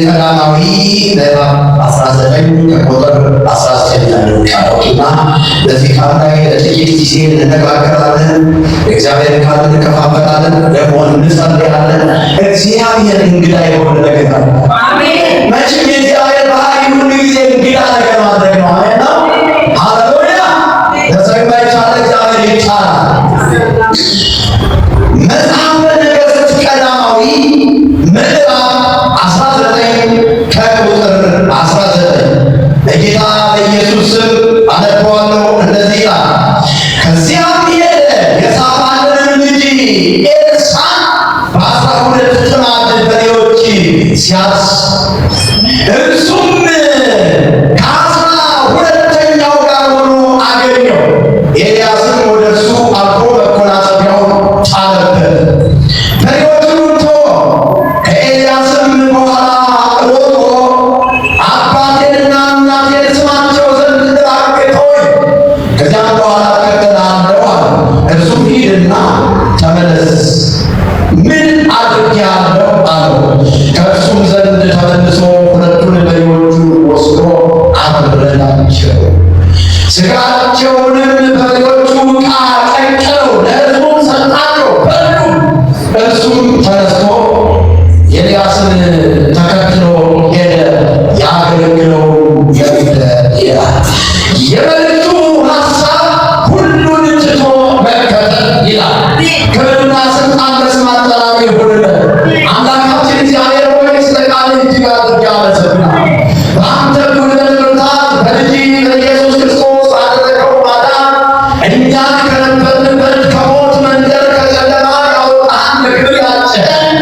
ቀዳማዊ ምዕራፍ 19 ከቁጥር 19 ያለው ቃልና በዚህ ቃል ላይ ለጥቂት ጊዜ እንነጋገራለን። እግዚአብሔር ቃል እንከፋፈላለን፣ ደግሞ እንጸልያለን። እግዚአብሔር እንግዳ የሆነ ነገር አለ። አሜን። መቼም የእግዚአብሔር ባህሪ ሁሉ ጊዜ እንግዳ ነገር ማድረግ ነው። አሜን ነው። ሃሌሉያ። ለሰው የማይቻል እግዚአብሔር ይቻላል። መጽሐፈ ነገሥት ቀዳማዊ ምዕራፍ 19 ከቁጥር 19 በጌታ በኢየሱስ ስም አነበዋለሁ። እንደዚህ ይላል። ከዚያም ሄደ የሳፋንን ልጅ ኤልሳዕን በ12 ጥማድ በሬዎች ሲያርስ እርሱም ከ12ኛው ጋር ሆኖ አገኘው። ኤልያስም ወደ እርሱ አልፎ መጎናጸፊያውን ጫነበት፣ በሬዎቹን ተወ። ከኤልያስም በኋላ ሮጦ አባቴንና እናቴን ስማቸው ዘንድ እባክህ ተወኝ፣ ከዚያም በኋላ እከተልሃለሁ አለ። እርሱም ሂድና ተመለስ፣ ምን አድርጌአለሁ አለው። ከእርሱም ዘንድ ተመልሶ ሁለቱን በሬዎቹ ወስዶ አረዳቸው፣ ሥጋቸውንም በሬዎቹ ዕቃ ቀቀለው፣ ለሕዝቡም ሰጣቸው፣ በሉ። እርሱም ተነስቶ ኤልያስን ተከትሎ ሄደ፣ ያገለግለው ነበረ ይላል። የመልእክቱ ሐሳብ ሁሉን ትቶ መከተል ይላል። ክብርና ስልጣን ለስም አጠራሩ ይሁንልን። አምላካችን እግዚአብሔር ሆይ ስለ ቃልህ እጅግ አድርጌ አመሰግናለሁ። በአንተ ጉልበት ብርታት በልጅህ በኢየሱስ ክርስቶስ አደረገው ማዳን እኛን ከነበርንበት ከሞት መንደር ከጨለማ ያወጣን ለክብር ያጨኸን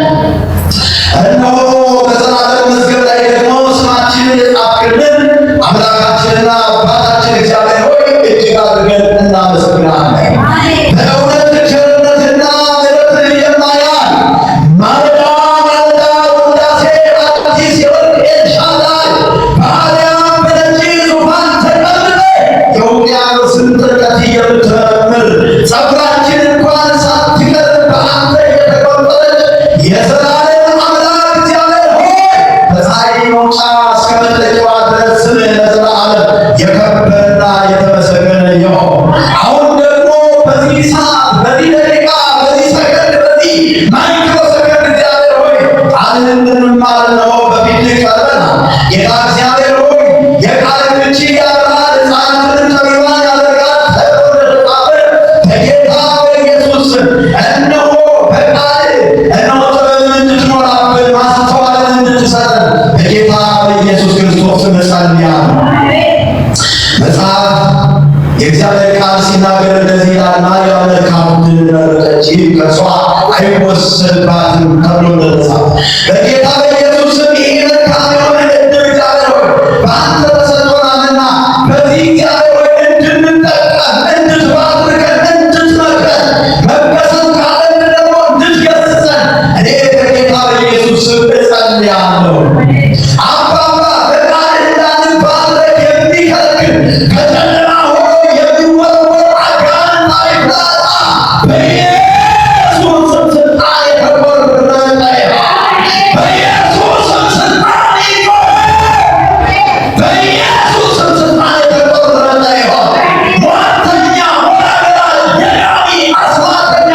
እነሆ በዘላለም መዝገብ ላይ ደግሞ ስማችንን የጻፍክልን አምላካችንና አባታችን እግዚአብሔር ሆይ እጅግ አድርገን እናመሰግናለን። በእውነት ቸርነትና ምሕረትህ የማያልቅ ማለዳ ማለዳ ውዳሴ አዲስ የወርቅ ኤልሻዳይ በአርያም በነጭ ዙፋን ተቀምጠህ የውቅያኖስን ጥልቀት የምትመረምር ጸጉራችን እንኳን ሳትቀር በአንተ የተቆጠረች የዘላለም አምላክ እግዚአብሔር ሆይ በፀሐይ መውጫ እስከ መጥለቂያዋ ድረስ ስምህ ለዘላለም የከበረና የተመሰገነ ይሁን። አሁን ደግሞ በዚህ ሰዓት፣ በዚህ ደቂቃ፣ በዚህ ሰከንድ፣ በዚህ ማይክሮ ሰከንድ እግዚአብሔር ሆይ ቃልህን እንድንማር ነው በፊትህ ቀርበናል። ጌታ እግዚአብሔር ሆይ የቃልህ ፍቺ ያበራል፣ ሕፃናትንም ጠቢባን ያደርጋል ተብሎ እንደተጻፈ በጌታ በኢየሱስ ስም እነሆ በቃልህ እነሆ ጥበብን እንድትሞላብን ማስተዋልን እንድትሰጠን በጌታ በኢየሱስ ክርስቶስ ስም እጸልያለሁ። መጽሐፍ የእግዚአብሔር ቃል ሲናገር እንደዚህ ይላል። ማርያም መልካሙን መረጠች፣ ከእርሷ አይወሰድባትም ተብሎ እንደተጻፈ በጌታ በኢየሱስ ስም ይህ መልካም የሆነ ዕድል እግዚአብሔር ሆይ በአንተ ተሰጥቶናልና በዚህ እግዚአብሔር ሆይ እንድንጠቀም፣ እንድትባርከን፣ እንድትመክረን፣ መገሰጽ ካለን ደግሞ እንድትገስጸን እኔ በጌታ በኢየሱስ ስም እጸልያለሁ። አባባ በቃልህ እንዳንባረክ የሚከለክል ከጨለማ ሆኖ የሚወረወር አጋንንታዊ ፍላጻ በኢየሱስ ስም ስልጣን የተቆረጠ ይሁን። በኢየሱስ ስም ስልጣን ይቆረጥ። በኢየሱስ ስም ስልጣን የተቆረጠ ይሁን። ሟርተኛ፣ ወራዳ፣ ገዳሚ፣ አስማተኛ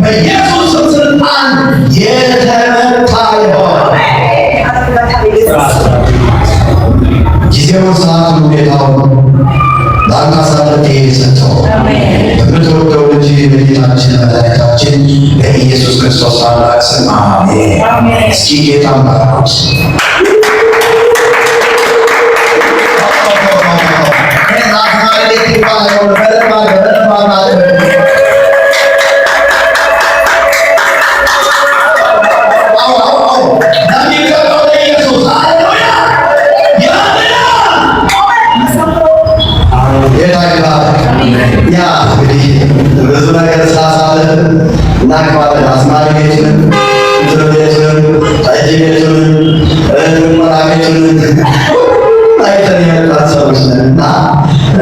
በኢየሱስ ስም ስልጣን የተመታ ይሁን። ጊዜውን፣ ሰዓቱን፣ ሁኔታውን ለአንተ አሳልፌ የሰጠው በምትወደው ልጅ በጌታችን መድኃኒታችን በኢየሱስ ክርስቶስ ታላቅ ስም አሜን። እስኪ ጌታን ባርኩት። ያ እንግዲህ ብዙ ነገር ስላሳለፍን እናውቀዋለን። አዝማሪ ቤቱንም፣ እንትን ቤቱንም፣ ጠጅ ቤቱንም፣ ምርመራ ቤቱንም አይተን የመጣን ሰዎች ነን እና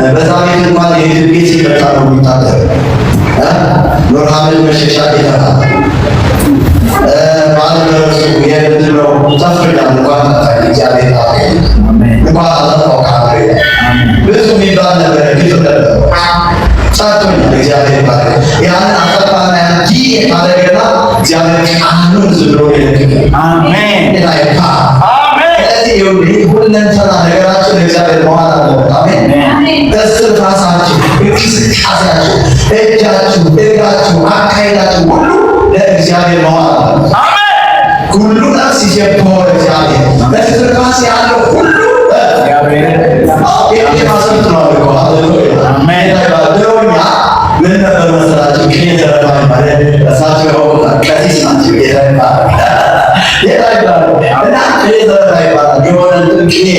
በዛ ቤት እንኳን የሄድን ቤት ሲመጣ ነው የሚታደር ኖር ሀብል መሸሻ ይተራል ባለደረሱ የምንድነው ተፍርዳል እንኳን ታታኝ እግዚአብሔር ታገኝ እንኳን አጠፋው ካለ ብዙ የሚባል ነገር ግጥም ነበር ጻቶኝ እግዚአብሔር ባረከ ያንን አጠፋና ያንጂ ካለገና እግዚአብሔር ቃሉን ዝብሮ ይልክ አሜን ይላይካ አሜን ስለዚህ ሁለንተና ነገራችን እግዚአብሔር መዋል አለበት አሜን በስራሳችሁ እንቅስቃሴያችሁ እጃችሁ እግራችሁ አካሄዳችሁ ሁሉ ለእግዚአብሔር መዋል አለበት አሜን ሁሉ ነፍስ ይጀምረው እግዚአብሔር በስራስ ያለው ሁሉ እግዚአብሔር የማሰብት ነው አሜን ባዶኛ ምን ነበር መሰላችሁ ከኔ ተረዳኝ ማለት እሳቸው ከዚህ ናቸው የታይባል እና ከኔ ተረዳኝ ማለት የሆነ ጥንቅኔ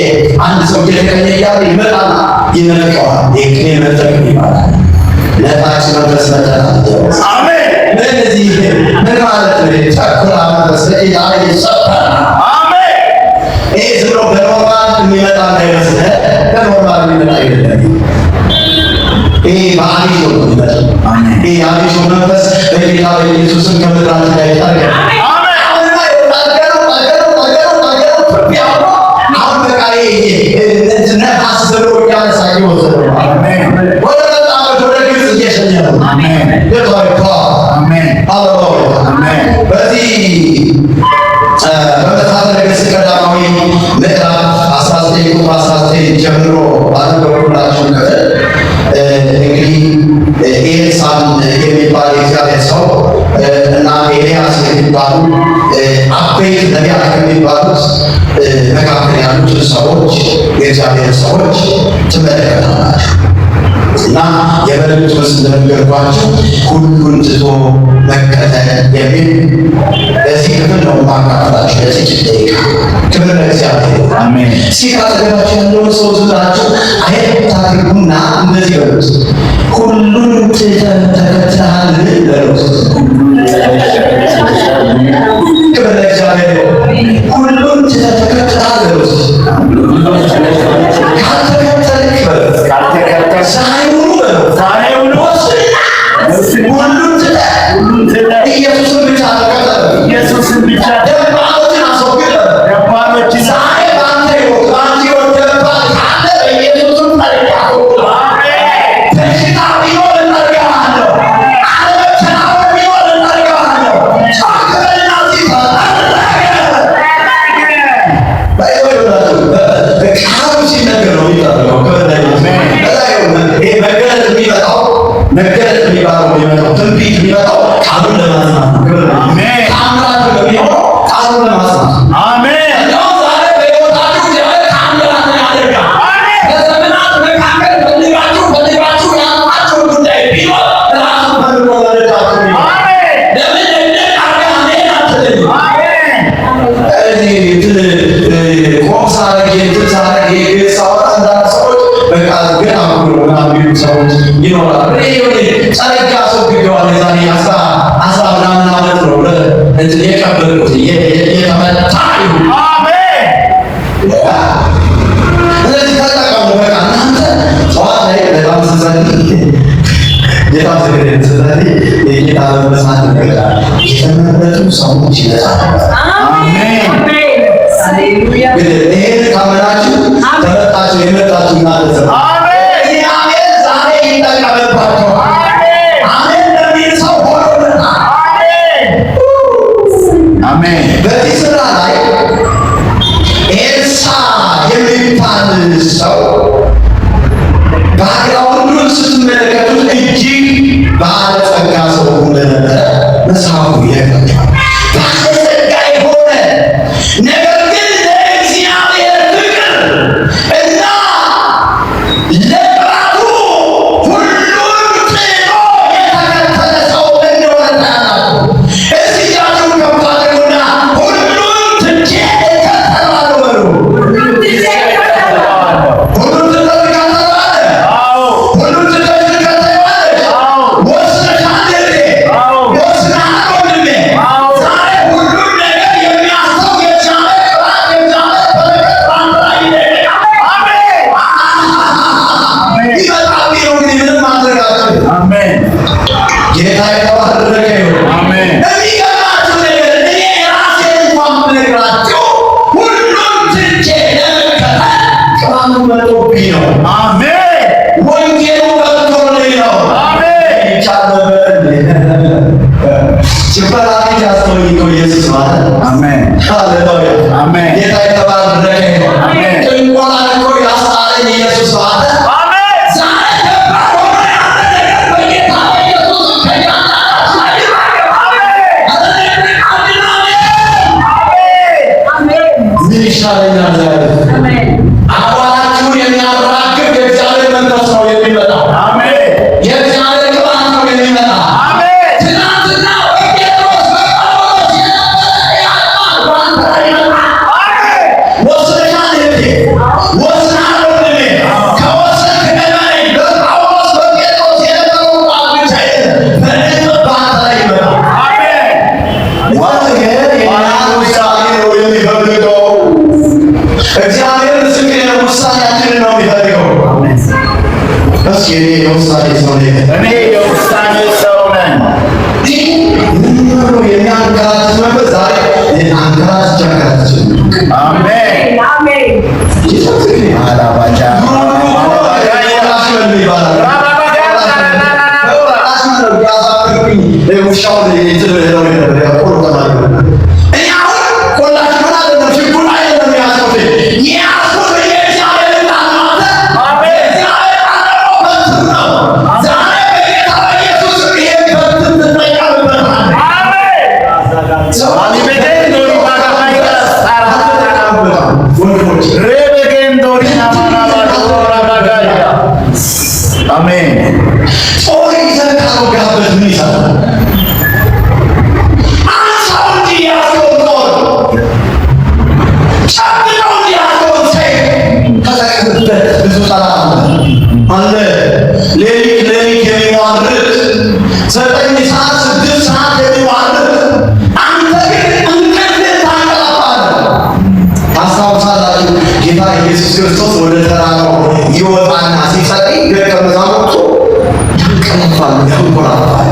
አንድ ሰው እየተቀኘ እያለ ይመጣና ይነጥቀዋል የቅኔ መጠቅም ይባላል ለታች መንፈስ መጠናት አሜን ለዚህ ምን ማለት ነው ቸኩላ መንፈስ ለኢላማ ይሰጣል አሜን ይህ ዝም ብሎ በኖርማል የሚመጣ እንዳይመስልህ በኖርማል የሚመጣ አይደለም ይህ በአዲስ ነው የሚመጣው ይህ አዲስ መንፈስ በጌታ በኢየሱስም ከምድራችን ላይ ይጠርጋል አሁን በቃ ነፋስ ብሎ እያነሳኝ ወሰደው ወደ መጣበት ወደ ግብፅ እየሸኘ ነው በዚህ በመጽሐፈ ነገሥት ቀዳማዊ ምዕራፍ 19 ቁጥር 19 ጀምሮ ባነበብኩላችሁ ክፍል እንግዲህ ኤልሳዕ የሚባል የእግዚአብሔር ሰው እና ኤልያስ የሚባሉ አበይት ነቢያት ከሚባሉት መካከል ያሉትን ሰዎች የእግዚአብሔር ሰዎች ትመለከታላችሁ እና የመልእክቱ ውስጥ እንደነገርኳችሁ ሁሉን ትቶ መከተል የሚል በዚህ ክፍል ነው ማካፈላችሁ ለጥቂት ደቂቃ ክብር ለእግዚአብሔር አሜን ሲካተላችሁ ያለውን ሰው ዝላችሁ አይታርጉና እንደዚህ በሉት ሁሉን ትተህ ተከትለሃል በሉት ክብር ለእግዚአብሔር ሁሉን ትተህ ተከትለሃል በሉት ካልተከተልክ በሉት ሳይሆኑ ሁሉን ትተህ ኢየሱስን ብቻ ተከተል ኢየሱስን ብቻ ደባሎችን አስወግድ ደባሎችን ዛሬ በአንተ ሕይወት ደባል ካለ በኢየሱስም ጠርቄሃለሁ አሜን በሽታ ቢኖር እጠርቅሃለሁ አለመከናወን ቢኖር እጠርቅሃለሁ ቻክበልና ቃሉ ሲነገር ነው የሚጠርቀው መገለጥ የሚባለው የሚመጣው ትንቢት የሚመጣው ቃሉን ለማጽናት ነው አሜን ታምራት የሚሆነው ቃሉን ለማጽናት አሜን እንደውም ዛሬ በሕይወታችሁ እግዚአብሔር ታምራትን ያደርጋል አሜን በዘመናት መካከል ፈልጋችሁ ያጣችሁት ጉዳይ ቢኖር ራሱ ፈልጎ ወደዳችሁ አሜን ለምን እንደቃርጋ አሜን አትልኝ አሜን እዚህ ቆምሳ ሳረግ የግሳወት አንዳንድ ሰዎች በቃ ግን አሁን ምናምን ሰዎች ይኖራሉ ጸጋ አስወግደዋል የዛሬ 10 ምናምን ዓመት ነው እንትን የቀበልኩት የተመታ ይሁን አሜን ስለዚህ ተጠቀሙ በቃ እናንተ ጠዋት ላይ በጣም ስጸልይ ጌታ ስገድ ስጸልይ የጌታ በመሳት ነገራል የተመረጡ ሰዎች ይመጣሉ አሜን ሃሌሉያ ይሄን ካመናችሁ ተመጣችሁ የመጣችሁ እናንተ አሜን አሜን ዛሬ ይጠቀምባችሁ አሜን ለሚል ሰው ሆኖና አሜን በዚህ ስራ ላይ ኤልሳዕ የሚባል ሰው ባግራውንዱን ስትመለከቱት እጅግ ባለጸጋ ሰው እንደነበረ መጽሐፉ ይነግረናል ባለጸጋ የሆነ ነገር ግን ለእግዚአብሔር ፍቅር እና ለጥራቱ ሁሉን ጥሎ የተከተለ ሰው እንደሆነ ታያላችሁ። እስኪ እጃችሁን ከፍ አድርጉና ሁሉን ትቼ እከተለዋለሁ በሉ። ሁሉን ትተህ ትከተለዋለህ? አዎ። ሁሉን ትተህ ትከተለዋለህ? ወስነሻል እህቴ? ወስነሃል ወንድሜ? መጥቶብኝ ነው። አሜን። ወንጌሉ መጥቶልኝ ነው። አሜን። ጭፈራቴ ያስተውኝ ነው ኢየሱስ ማለት። አሜን። ሃሌሉያ አሜን። ጌታ የተባረከ ይሁን። አሜን። ጥንቆላ እኮ ያስጣለኝ ኢየሱስ ማለት። አሜን። ዛሬ ከባድ ሆኖ ያለ ነገር በጌታ በኢየሱስ ከእያንዳንዳችሁ ላይ ይራገፍ። ምን ይሻለኛል ዛሬ? አቋራችሁን የሚያራግፍ የእግዚአብሔር መንፈስ ነው የሚመጣው። አሜን። የእግዚአብሔር ቅባት ነው የሚመጣው። አሜን። ትናንትና በጴጥሮስ በጳውሎስ የነበረ ያልቃል በአንተ ላይ ይመጣል። ወስነሻል እህቴ፣ ወስነሃል ወንድሜ። ከወሰንክ እመነኝ፣ በጳውሎስ በጴጥሮስ የነበረው ቃል ብቻ አይደለም፣ በእርግጥ በአንተ ላይ ይመጣል። ወንጌል የእኛን ውሳኔ ነው የሚፈልገው። እግዚአብሔር ምስክሬ ነው፣ ውሳኔያችንን ነው የሚፈልገው። እስኪ እኔ የውሳኔ ሰው ነኝ። እኔ የውሳኔ ሰው ነኝ። የሚያንከራትት መንፈስ ዛሬ አንከራትቻለሁ። አሜን። አላባጃ አሜን። ጦር ይዘህ ካልወጋበት ምን ይሰራል? አንሳው እንጂ ያዝከውን ጦር፣ ጨብጠው እንጂ ያዝከውን ሰይፍ ተጠቅምበት። ብዙ ጠላት አለ ሌሊት ሌሊት የሚዋርድ 9 ሰዓት 6 ሰዓት የሚዋርድ፣ አንተ ግን እንቅልፍህን ታንቀላፋለህ። ታስታውሳላችሁ ጌታ ኢየሱስ ክርስቶስ ወደ ተራራው ይወጣና ሲጸልይ ደቀ መዛሙርቱ ያንቀላፋሉ፣ ያንኮራፋሉ።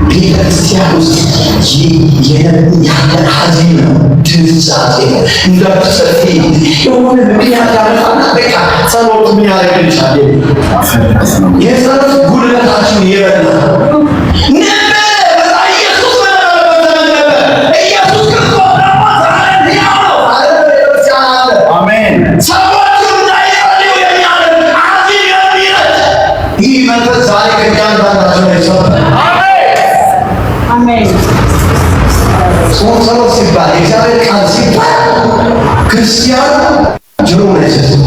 ቤተክርስቲያን ውስጥ ያለ ሐዘን ነው፣ ድንዛዜ ነው። እንዳትጸልይ የሆነ ምክንያት ያመጣና በቃ ጸሎት ምን ያደርግልሻል? የጸሎት ጉልበታችሁን የበላ ነበረ። በዛ ኢየሱስ በነበረበት ዘመን ነበር። ኢየሱስ ክርስቶስ ደግሞ ዛሬም ሕያው ነው። አለ ቤተክርስቲያን አለ። አሜን። ሰዎቹ እንዳይጸልዩ የሚያደርግ ሐዘን የሚረጭ ይህ መንፈስ ዛሬ ከእያንዳንዳችሁ ላይ ይሰራል። ጸሎት ሲባል የእግዚአብሔር ቃል ሲባል ክርስቲያን ጆሮውን አይሰጥም።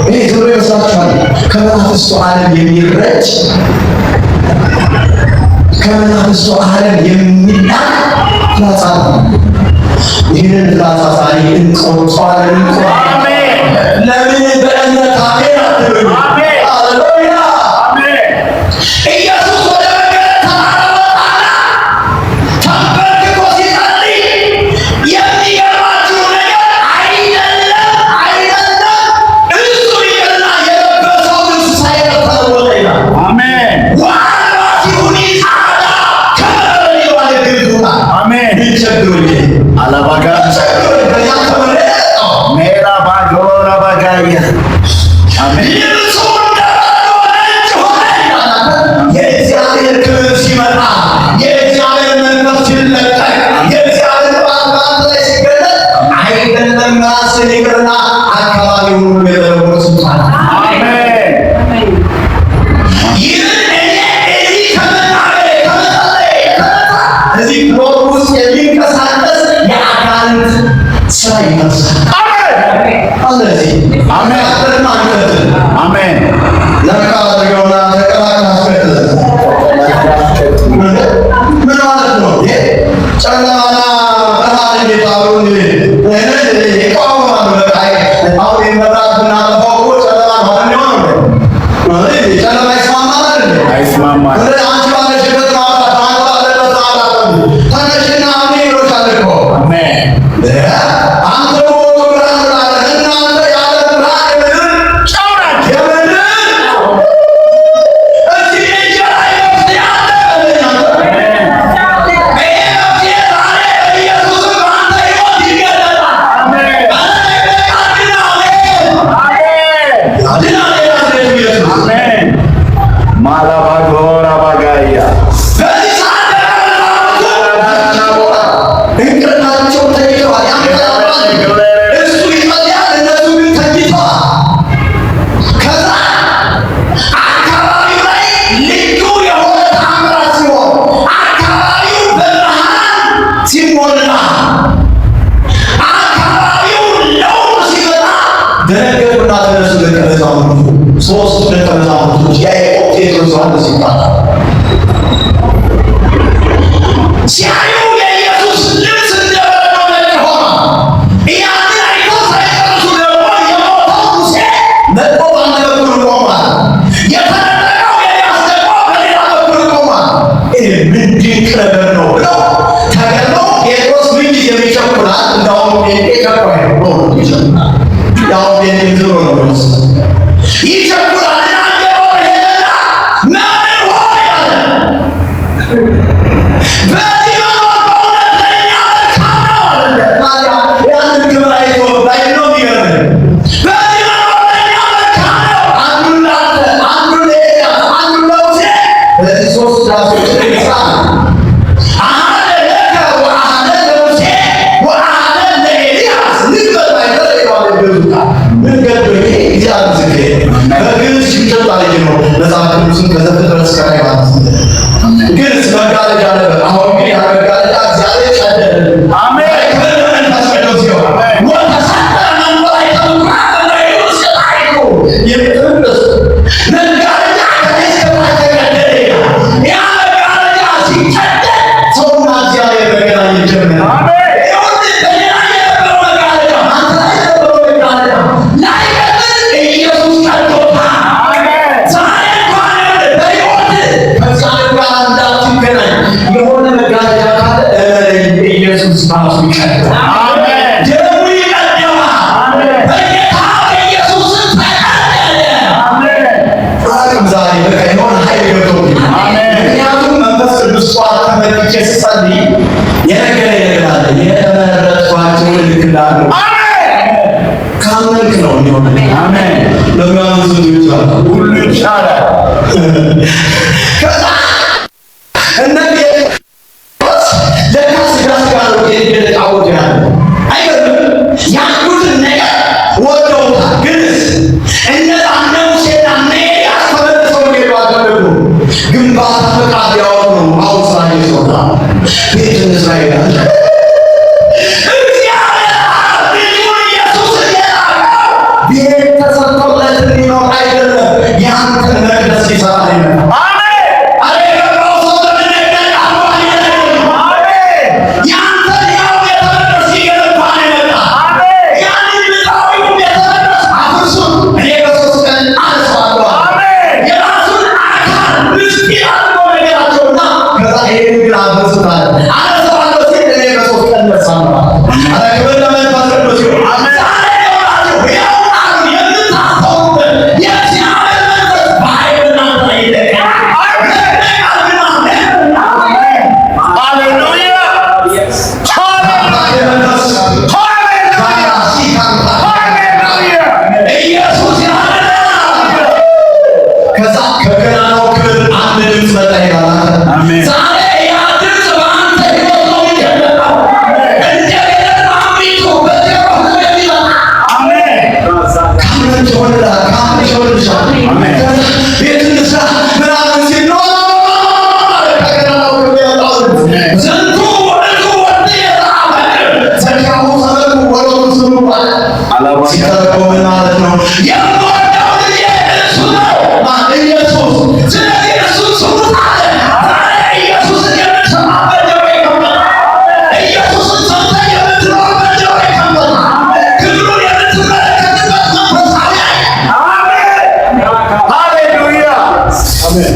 ይህ ጆሮ ይመስላችኋል? ከመናፍስቱ ዓለም የሚረጭ ከመናፍስቱ ዓለም የሚላክ ፍላጻ ነው። ይህንን ፍላጻ ዛሬ እንቆርጠዋለን። ለምን በእምነት አሜን አትበሉ? ሃሌሉያ። ኢየሱስ ወደ መንገድ ተራራ ወጣና ተንበርክኮ ሲጸልይ የሚገርማችሁ ነገር አይደለም እሱ ይቅርና የለበሰው ልብስ ሳይቀር ተለወጠ ይላል። አሜን። ዋናሲሁኒ ጻዕዳ ከመረበ የዋለ ግርግሩና አሜን። ይቸግሩኝ አላባጋ ቸግሩኝ በዚያ ተመለጠው ሜራ ባጆራ ባጋያ አሜን። ልብሱ እንደሆነች ሆነ ይላል። የእግዚአብሔር ክብር ሲመጣ፣ የእግዚአብሔር መንፈስ ሲለቀቅ፣ የእግዚአብሔር ቅባት በአንተ ላይ ሲገለጥ አይደለም ራስን ይቅርና አካባቢውን ሁሉ የመለወጥ ስልጣን አሜን። ይህን እኔ እዚህ ከመናገሬ ከመጸለዬ የተነሳ እዚህ ብሎክ ውስጥ የሚንቀሳቀስ የአጋንንት ስራ ይፈርሳል። አለዚህ አሜን። አሜን። ለካ አድርገውና ተቀላቅላ አስከትለ ምን ማለት ነው? ጨለማና ብርሃን እንዴት አብረው ይቃወማሉ? በቃ አሁን መብራት ብናጠፋው እኮ ጨለማ ነው የሚሆነው። ጨለማ ይስማማል እንዴ? አይስማማም። አንቺ ባለሽበት ማብራት፣ አንተ ባለበት ማብራት ተነሽና አሜን ይሎሻል እኮ። አሜን። አንተ ወጡ ብርሃን ብላለህ። እናንተ ያለ ብርሃን የምድር ጨው ናችሁ። የምድር እዚህ እንጀራ ይመስል ያለ ይሄ መፍትሄ ዛሬ በኢየሱስም በአንተ ሕይወት ይገለጥ። ደነገጡና ተነሱ። ደቀ መዛሙርቱ ሦስቱ ደቀ መዛሙርቶች ያዕቆብ፣ ጴጥሮስ፣ ዮሐንስ ይባላል። ሲያዩ የኢየሱስ ልብስ እንደበረዶ ነጭ ሆነ። ያንን አይተው ሳይጨርሱ ደግሞ የሞተው ሙሴ መጥቶ በአንድ በኩል ቆሟል። የተነጠቀው ኤልያስ ደግሞ በሌላ በኩል ቆሟል። ይህ ምን ድንቅ ነገር ነው ብለው ተገርመው ጴጥሮስ ምንጊዜም ይቸኩላል። እንዳውም ጴንጤ ቸኳይ ነው ይቸኩላል። ያው ጴንጤ ዝሮ ነው ይቸኩላል። ናገሮ ሄደና ምን ሆነ ያለ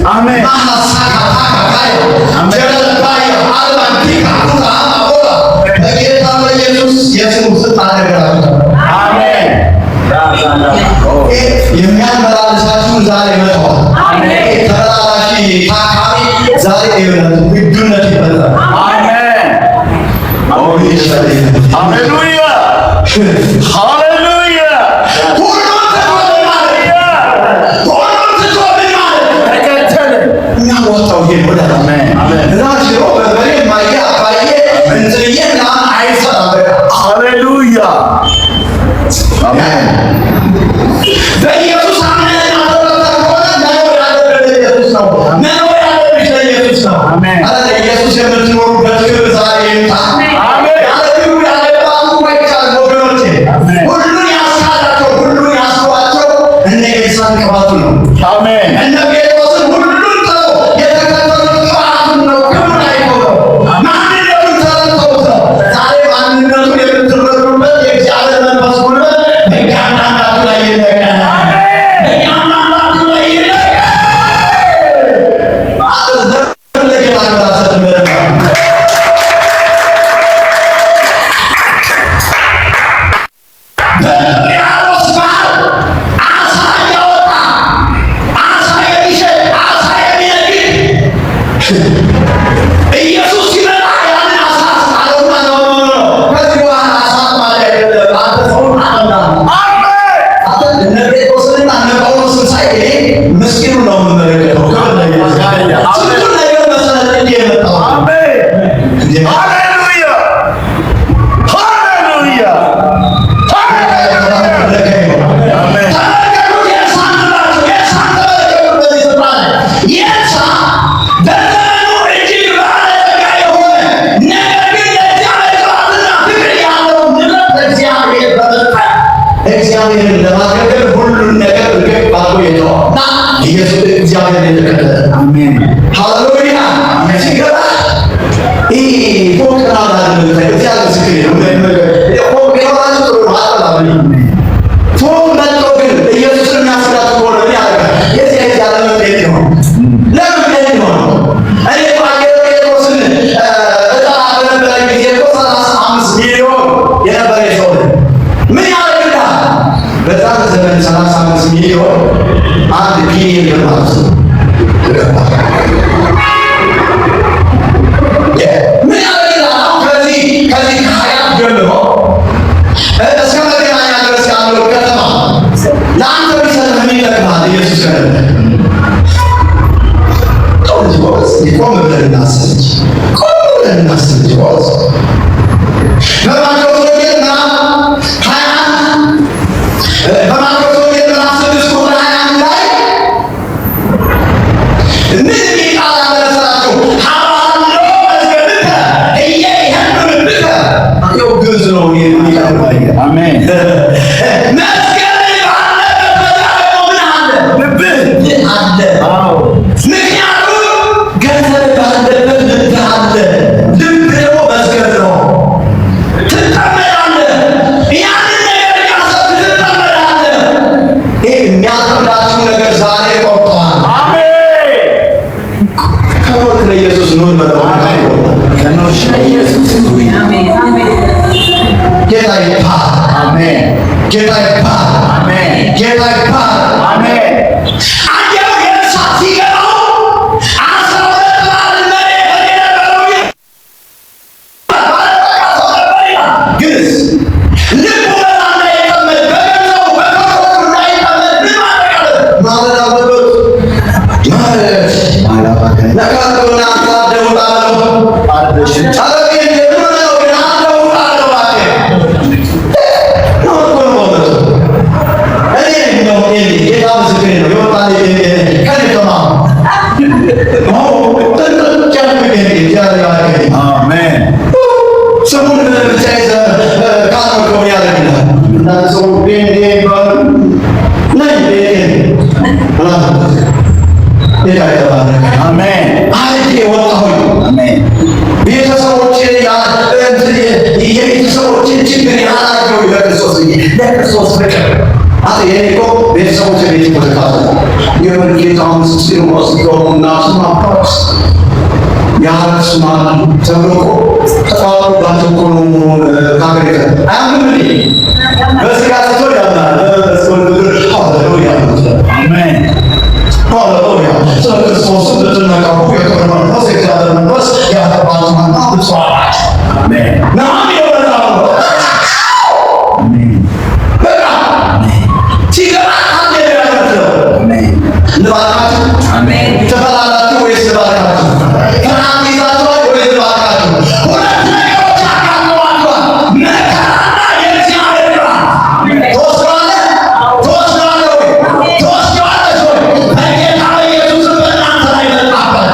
Amen. እግዚአብሔር የተቀደሰ አሜን ሃሌሉያ ሲገባ ፎቅ ናዳለ እግዚአብሔር ምስክሬ ነው። ፎቅ የሆናችሁ ጥሩ ነው አጠላበል ፎቅ መጥቶ ግን ኢየሱስን የሚያስላት ከሆነ ምን ያደርጋል? የዚህ ያለ መጤት ነው። ለምን ጤት ነው? እኔ ባገር ጴጥሮስን እጣ በነበረ ጊዜ እኮ 35 ሚሊዮን የነበረ ሰው ምን ያደርግልሃል? በዛም ዘመን 35 ሚሊዮን 1 ቢሊዮን ብር ማለት ነው። ምን ያደርግልሃል? ከዚህ ከሀያት ጀምሮ እስከ መገናኛ ድረስ ያለው ከተማ ለአንተ ቢሰጥህ ምን ይጠቅምሃል? ኢየሱስ ከሌለ ቆም ብለን እናስብ እንጂ በማቴዎስ ወንጌል ምዕራፍ 21 በማቴዎስ ወንጌል ምዕራፍ 6 ቁጥር 21 ላይ ምን የሚል ቃል አለ መሰላችሁ? ሀባሎ መዝገብከ እየይህብብከ ይኸው ግዕዝ ነው የሚቀርበው። አሜን መዝገብ ባለበት በዛ ደግሞ ምን አለ? ልብህ አለ። ምክንያቱም ገንዘብ ባለበት ልብህ አለ። ልብ ደግሞ መዝገብ ነው። ትጠመዳለህ። ያንን ነገር እያሰብክ ትጠመዳለህ። ይህ የሚያጠምዳችሁ ነገር ዛሬ ቆርጠዋል። ከሞት ለኢየሱስ ኑር በለው። ጌታ ይባረክ። ጌታ ይባረክ። ጌታ ይባረክ። አየው የእሳት ሲገባው 12 ባል መሬት የነበረው ግዕዝ ልቡ በዛ እንዳይጠመድ በገንዘቡ በከብቶቹ እንዳይጠመድ ምን ማድረግ አለ? ማለት አለበት። ነቃቅና አሳደቡት አለው። አለቤት የምን ነው ግን አደቡት አለው። ጌታ ምስክሬ ነው። የወጣ ከኔ ተማሩ ስሙን ብቻ ይዘህ ካልመርከው ያደርግልሃል። እንዳንድ ሰው ቤንዴ ይባላል ነይ ጌታ የተባረከ አሜን አልጄ ወጣሁኝ። ቤተሰቦቼን የቤተሰቦቼን ችግር ያላቸው ለክርስቶስ ፍቅር የኔ እኮ ቤተሰቦች ቤት ይመለካሉ። የምን ጌታውን ሲኖስ ሆኑና ስማፓስ ያስማ ተብሎ ተጣጣባቸው እኮ ነው ካገሬ አያምንም እንዴ? በስጋ ስቶ ያምናል በስኮል ብር ሃሌሉያ አሜን ሃሌሉያ። ስለ ክርስቶስ ብትነቃቁ የክብር መንፈስ የእግዚአብሔር መንፈስ ያጠባችኋልና ብፁዓን አሜን ናም ይወጣው አሜን በቃ ሲገባ አንድ ያደረገው አሜን ልባላችሁ አሜን ተፈላላችሁ ወይስ ልባላችሁ? ከናንተ ይዛችኋል ወይስ ልባላችሁ? ሁለት ነገሮች አካተዋቸዋል። መከራና የእግዚአብሔር ብርሃን። ትወስደዋለህ ወይ? ትወስደዋለሽ ወይ? በጌታ በኢየሱስ በእናንተ ላይ መጣበት።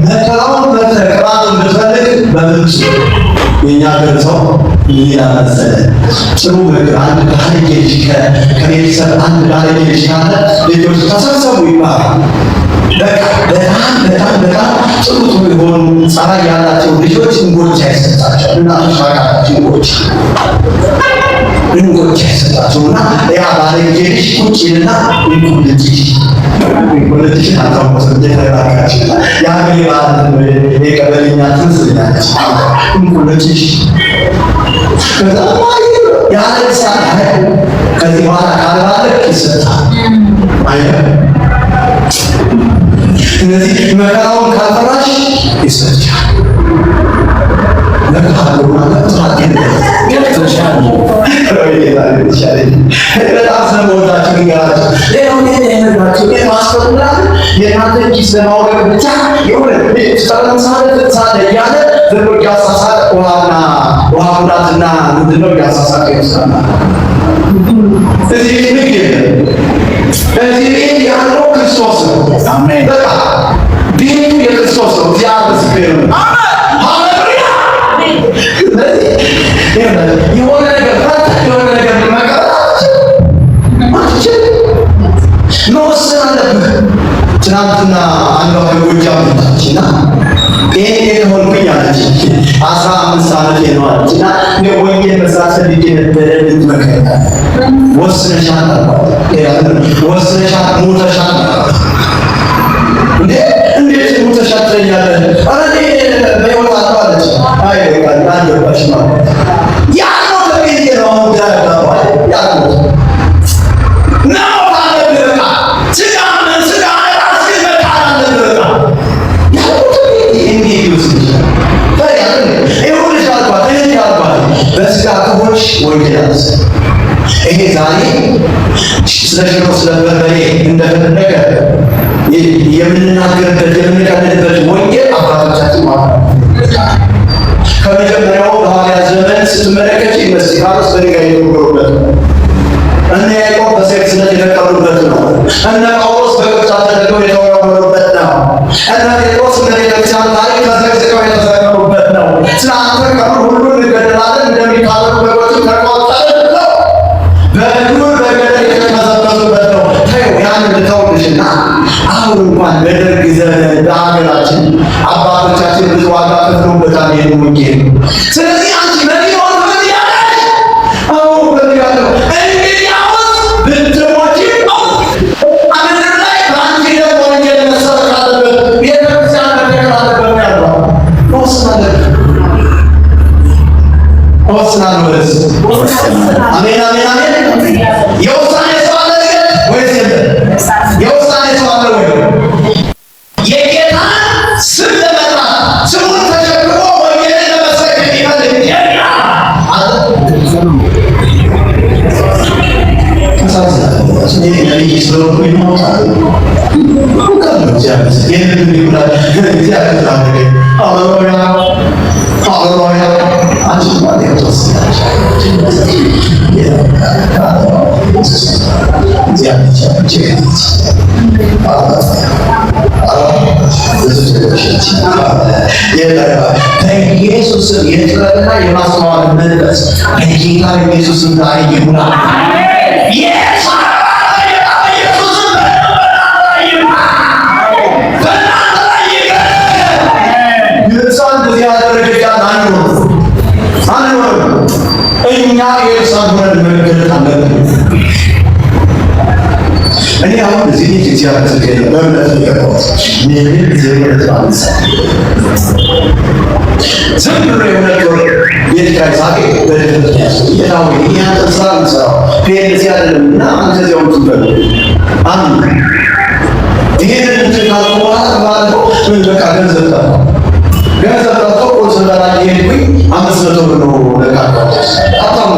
መከራውን ቅባቱን ብትፈልግ በምንጭ የእኛ ገር ሰው ይላል መሰለህ ጥሩ ነገር አንድ ባለጌ ልጅ ከቤተሰብ አንድ ባለጌ ልጅ ካለ ልጆች ተሰብሰቡ ይባላል። በቃ በጣም ጥሩ የሆኑ ጸባይ ያላቸው ልጆች እንጎቻ ይሰጣቸው እና ተሻጋራቸው እንጎቻ ይሰጣቸው እና ያ ባለጌ ልጅ ቁጭ ይልና እንቁልጭ አታውቁትም የተረጋጋች የሀገሬ ባህል የቀበሌኛ ትመስላለች። እንቁልጭ ከዛ ያለቅሳል። ከዚህ በኋላ ካልባለቅ ይሰጣል። እነዚህ መከራውን ካልፈራሽ ይሰጥሻል። በጣም ስለመወዳችሁ ንገራችሁ። ሌላው ነገራችሁ ማስፈራራት የእናንተ ኪስ ለማውረድ ብቻ የሆነ ሳለ እያለ ዝም ብሎ እያሳሳቀ ውሃ ሙላትና ምንድነው እያሳሳቀ ይወስዳል። እዚህ ቤት ንግድ የለም። እዚህ ቤት ያለው ክርስቶስ ነው። አሜን በቃ ቤቱ የክርስቶስ ነው። እግዚአብሔር ምስክሬ ነው። ሃሌሉያ። የሆነ ነገር የሆነ ነገር መቀበል መወሰን አለብህ። ትናንትና አንዷ ከጎጃም መጣችና ይሄን ሆንኩኝ አለች። 15 ዓመቴ ነው አለችና ወንጌል መስራት ፈልጌ ነበረ ልትመከራ ወስነሻል አልኳት። ወስነሻል ሞተሻል አልኳት። እንዴት ሞተሻል ትለኛለህ? ኧረ በሕይወት አለሁ አለች። አይ በቃ አልገባሽም አልኳት። ያለው ለቤቴ ነው አሁን ያጋባል ያለው ነው አለብህ ስጋ ራስህ መጣል አለብህ እንዴት ይወስድሻል? ይኸውልሽ አልኳት በስጋ ከሆንሽ ወንጌል አትስ ይሄ ዛሬ ስለ ሽሮ ስለ በርበሬ እንደፈለገ የምንናገርበት የምንቀልድበት ወንጌል አባቶቻችን ማለት ከመጀመሪያው በሐዋርያት ዘመን ስትመለከች እስጢፋኖስ በድንጋይ የተወገሩበት ነው። እነ ያዕቆብ በሰይፍ ስለት የተቀበሩበት ነው። እነ ጳውሎስ በቅርጫት ተደርገው የተወረወሩበት ነው። እነ ጴጥሮስ እንደ ቤተክርስቲያን ታሪክ ተዘግዝቀው የተሰቀሉበት ነው። ስለ አንተ ቀብር ሁሉ እንገደላለን እንደሚታረዱ በጎችም ተቆጠርን ብለው በዱር በገደል የተመዘበዙበት ነው። ተይው ያን ልተውልሽና አሁን እንኳን በደርግ ዘመን በሀገራችን አባቶቻችን ብዙ ዋጋ ከፍለውበታል ይህን ወንጌል። ስለዚህ አንቺ መሪሆን ምን ያለሽ አሁን በሚያለው እንግዲያውስ ብትሞቺ ምድር ላይ በአንቺ ደግሞ ወንጌል መሰበክ አለበት፣ ቤተክርስቲያን መተከል አለበት ያለው ወስናለሁ። አሜን አሜን አሜን። የውሳኔ ሰው አለ ወይስ የለም? የውሳኔ ሰው አለ ወይ? የጌታን ስም ለመጥራት ስሙን ተሸክሞ ወንጌልን ለመስበክ የሚፈልግ ኢየሱስን የጥበብና የማስተዋል መንፈስ በጌታ ኢየሱስን ዛሬ ይሙላ። እኛ የእርሳን ሆነን መገለጥ አለብን። እኔ አሁን እዚህ እግዚአብሔር ተገኘ በእምነት ይገባዋል። ምንም ዘመድ ባንሳ ዝም ብሎ የሆነው የትካይ ሳቄ በደንብ ያው ያንተ ስራ ነው ፔንስ ያለና አንተ ዘው ትበል አንዱ ይሄንን ተካልኩ ማለት ምን በቃ ገንዘብ ታው ቆንሰላ ይሄድኩኝ 500 ብር ነው ለካካው አጣም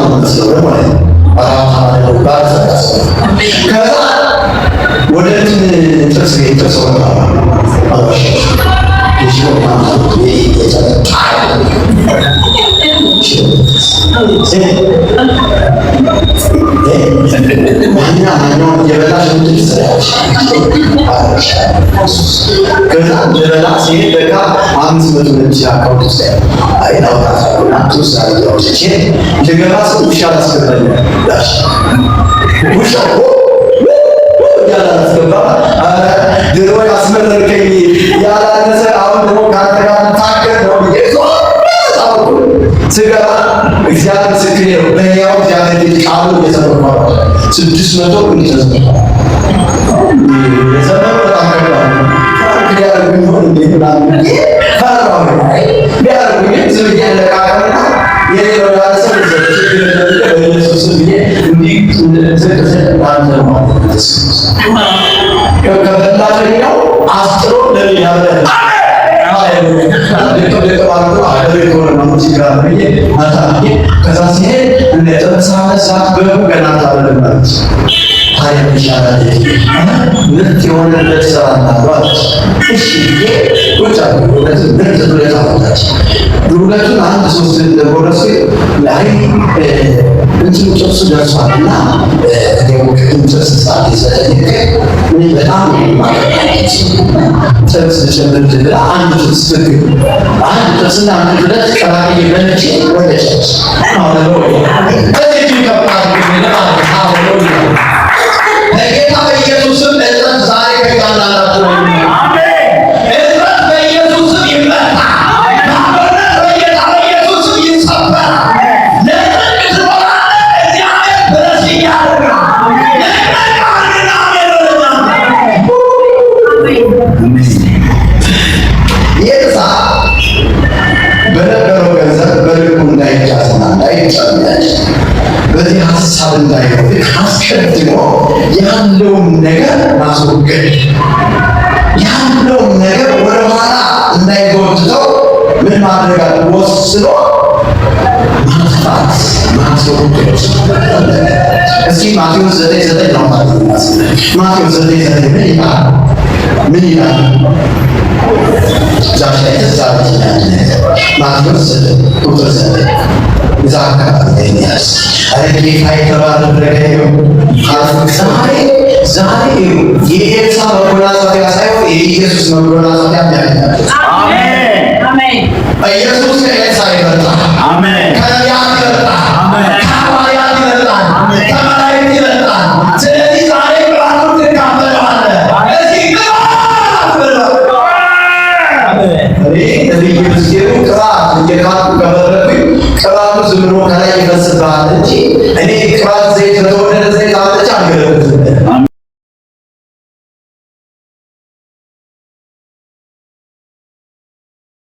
ነው መስለው ማለት ነው። ከዛ ወደ ጥርስ የተሰው አባሽ ድሮ ያስመረርከኝ ያላነሰ አሁን ደግሞ ካንተ ጋር ታገር ነው ስገባ እግዚአብሔር ምስክሬ ነው። በሕያው እግዚአብሔር ልጅ ቃሉ እየተሰበከ 600 እየተሰበከ የዘመኑ በጣም ከባድ ነው። ቢያደርጉኝ ሆን እንዴት ምናምን ፈራሁ ቢያደርጉኝ ዝም ብዬ ለቃቀምና የሌለው ያለሰው በኢየሱስ ብዬ እንዲህ አንተ ነው ከበላተኛው አስጥሮ ለምን ያለ ከዛ ሲሄድ እንደተነሳ መሳት በገና ታበለማለች። ታዲያ ይሻላል ምርጥ የሆነለት ስራ እናሏል። እሺ ቁጭ ምርጥ ብለታ አላች ዱለቱን 1-3 እንደጎረሱ ላይ እንትን ጥርሱ ደርሷልና እኔው ጥርስ ሰዓት ይሰጠኝ በጣም ማለት ጥርስ ጨምርት ብላ አንድ ጥርስ አንድ ጥርስና አንድ ብለት ቀራቂ በልቼ ወደች በጌታ በኢየሱስም እጥረት አስቀድሞ ያለውን ነገር ማስወገድ፣ ያለውን ነገር ወደኋላ እንዳይጎትተው ምን ማድረግ አለ? ወስኖ ማጥፋት፣ ማስወገድ። እስኪ ማቴዎስ 9:9 ነው ማለት ነው። ማቴዎስ 9:9 ምን ይላል? ምን ይላል? ዛሬ ተዛብኝ ማቴዎስ 9:9 እዛ አካባቢ ያስ አረጌ ካይተባለ ረገው ዛሬ የኤልሳ መጎናጸፊያ ሳይሆን የኢየሱስ መጎናጸፊያ ያያል። አሜን አሜን። ኢየሱስ ከኤልሳ ይበልጣል። አሜን ከነቢያት ይበልጣል። አሜን ከሐዋርያት ይበልጣል። ከመላእክት ይበልጣል። ስለዚህ ዛሬ ብርሃኑን ትካፈለዋለህ። እዚህ ግባ ብለው ነቢይ ምስኪኑ ቅባት እየካቱ ከበረኩኝ ቅባቱ ዝም ብሎ ከላይ ይፈስብሃል እንጂ እኔ ቅባት ዘይት በተወደደ ዘይት አምጥቼ አልገለብጥም።